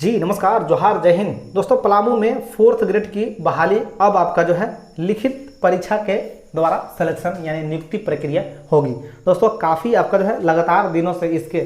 जी नमस्कार, जोहार, जय हिंद। दोस्तों, पलामू में 4th ग्रेड की बहाली अब आपका जो है लिखित परीक्षा के द्वारा सिलेक्शन यानी नियुक्ति प्रक्रिया होगी। दोस्तों, काफ़ी आपका जो है लगातार दिनों से इसके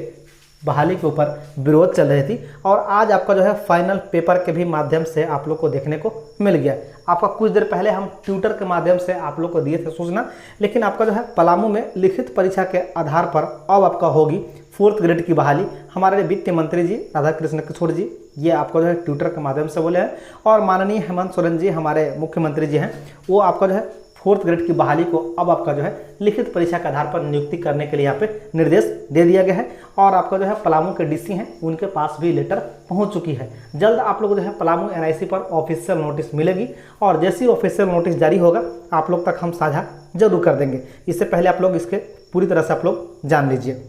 बहाली के ऊपर विरोध चल रही थी और आज आपका जो है फाइनल पेपर के भी माध्यम से आप लोग को देखने को मिल गया। आपका कुछ देर पहले हम ट्विटर के माध्यम से आप लोग को दिए थे सूचना, लेकिन आपका जो है पलामू में लिखित परीक्षा के आधार पर अब आपका होगी 4th ग्रेड की बहाली। हमारे वित्त मंत्री जी राधा कृष्ण किशोर जी ये आपको जो है ट्विटर के माध्यम से बोले हैं और माननीय हेमंत सोरेन जी हमारे मुख्यमंत्री जी हैं, वो आपका जो है 4th ग्रेड की बहाली को अब आपका जो है लिखित परीक्षा के आधार पर नियुक्ति करने के लिए यहाँ पे निर्देश दे दिया गया है। और आपका जो है पलामू के डीसी हैं उनके पास भी लेटर पहुंच चुकी है। जल्द आप लोग जो है पलामू एनआईसी पर ऑफिशियल नोटिस मिलेगी और जैसी ऑफिशियल नोटिस जारी होगा आप लोग तक हम साझा जरूर कर देंगे। इससे पहले आप लोग इसके पूरी तरह से आप लोग जान लीजिए।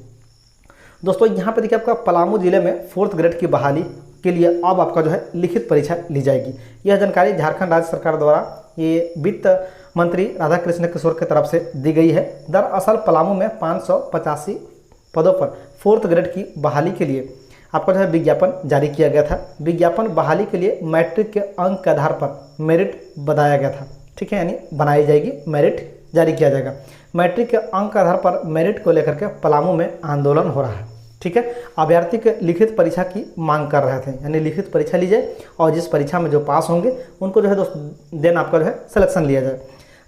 दोस्तों, यहाँ पे देखिए आपका पलामू जिले में 4th ग्रेड की बहाली के लिए अब आपका जो है लिखित परीक्षा ली जाएगी। यह जानकारी झारखंड राज्य सरकार द्वारा ये वित्त मंत्री राधा कृष्ण किशोर की तरफ से दी गई है। दरअसल पलामू में 585 पदों पर 4th ग्रेड की बहाली के लिए आपका जो है विज्ञापन जारी किया गया था। विज्ञापन बहाली के लिए मैट्रिक के अंक के आधार पर मेरिट बताया गया था, ठीक है, यानी बनाई जाएगी, मेरिट जारी किया जाएगा। मैट्रिक के अंक के आधार पर मेरिट को लेकर के पलामू में आंदोलन हो रहा है, ठीक है। अभ्यर्थी के लिखित परीक्षा की मांग कर रहे थे, यानी लिखित परीक्षा ली जाए और जिस परीक्षा में जो पास होंगे उनको जो है देन आपका जो है सिलेक्शन लिया जाए।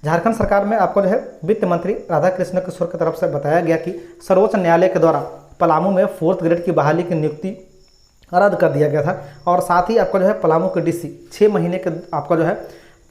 झारखंड सरकार में आपको जो है वित्त मंत्री राधा कृष्ण किशोर की तरफ से बताया गया कि सर्वोच्च न्यायालय के द्वारा पलामू में 4th ग्रेड की बहाली की नियुक्ति रद्द कर दिया गया था और साथ ही आपका जो है पलामू के डीसी 6 महीने के आपका जो है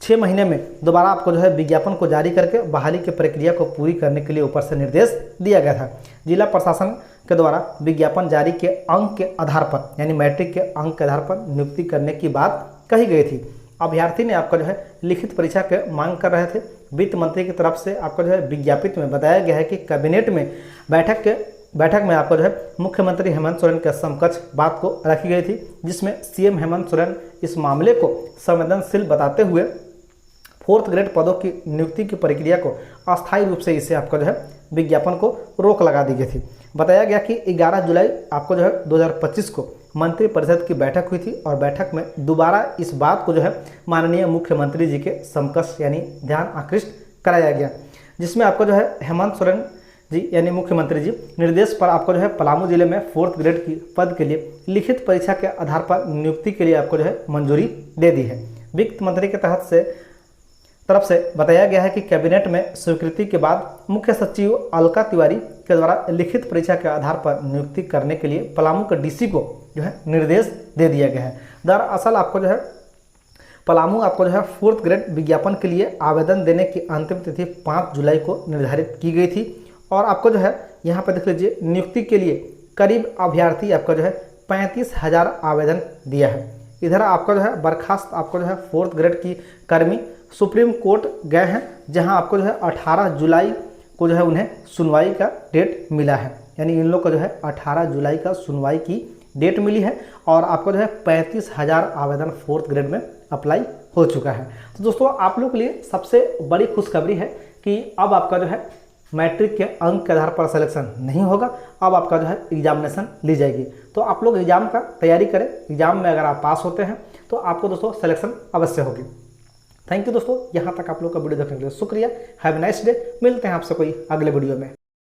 6 महीने में दोबारा आपको जो है विज्ञापन को जारी करके बहाली की प्रक्रिया को पूरी करने के लिए ऊपर से निर्देश दिया गया था। जिला प्रशासन के द्वारा विज्ञापन जारी के अंक के आधार पर यानी मैट्रिक के अंक के आधार पर नियुक्ति करने की बात कही गई थी। अभ्यर्थी ने आपका जो है लिखित परीक्षा के मांग कर रहे थे। वित्त मंत्री की तरफ से आपका जो है विज्ञापित में बताया गया है कि कैबिनेट में बैठक में आपको जो है मुख्यमंत्री हेमंत सोरेन के समकक्ष बात को रखी गई थी, जिसमें सीएम हेमंत सोरेन इस मामले को संवेदनशील बताते हुए 4th ग्रेड पदों की नियुक्ति की प्रक्रिया को अस्थायी रूप से इसे आपका जो है विज्ञापन को रोक लगा दी गई थी। बताया गया कि 11 जुलाई आपको जो है 2025 को मंत्रिपरिषद की बैठक हुई थी और बैठक में दोबारा इस बात को जो है माननीय मुख्यमंत्री जी के समकक्ष यानी ध्यान आकृष्ट कराया गया, जिसमें आपको जो है हेमंत सोरेन जी यानी मुख्यमंत्री जी निर्देश पर आपको जो है पलामू जिले में 4th ग्रेड की पद के लिए लिखित परीक्षा के आधार पर नियुक्ति के लिए आपको जो है मंजूरी दे दी है। वित्त मंत्री के तरफ से बताया गया है कि कैबिनेट में स्वीकृति के बाद मुख्य सचिव अलका तिवारी के द्वारा लिखित परीक्षा के आधार पर नियुक्ति करने के लिए पलामू के डीसी को जो है निर्देश दे दिया गया है। दरअसल आपको जो है पलामू आपको जो है 4th ग्रेड विज्ञापन के लिए आवेदन देने की अंतिम तिथि 5 जुलाई को निर्धारित की गई थी और आपको जो है यहाँ पर देख लीजिए नियुक्ति के लिए करीब अभ्यर्थी आपका जो है 35,000 आवेदन दिया है। इधर आपका जो है बर्खास्त आपको जो है 4th ग्रेड की कर्मी सुप्रीम कोर्ट गए हैं, जहां आपको जो है 18 जुलाई को जो है उन्हें सुनवाई का डेट मिला है, यानी इन लोग को जो है 18 जुलाई का सुनवाई की डेट मिली है और आपको जो है 35,000 आवेदन 4th ग्रेड में अप्लाई हो चुका है। तो दोस्तों, आप लोग के लिए सबसे बड़ी खुशखबरी है कि अब आपका जो है मैट्रिक के अंक के आधार पर सिलेक्शन नहीं होगा, अब आपका जो है एग्जामिनेशन ली जाएगी। तो आप लोग एग्जाम का तैयारी करें। एग्जाम में अगर आप पास होते हैं तो आपको दोस्तों सिलेक्शन अवश्य होगी। थैंक यू दोस्तों, यहाँ तक आप लोग का वीडियो देखने के लिए शुक्रिया। Have a nice day. मिलते हैं आपसे कोई अगले वीडियो में।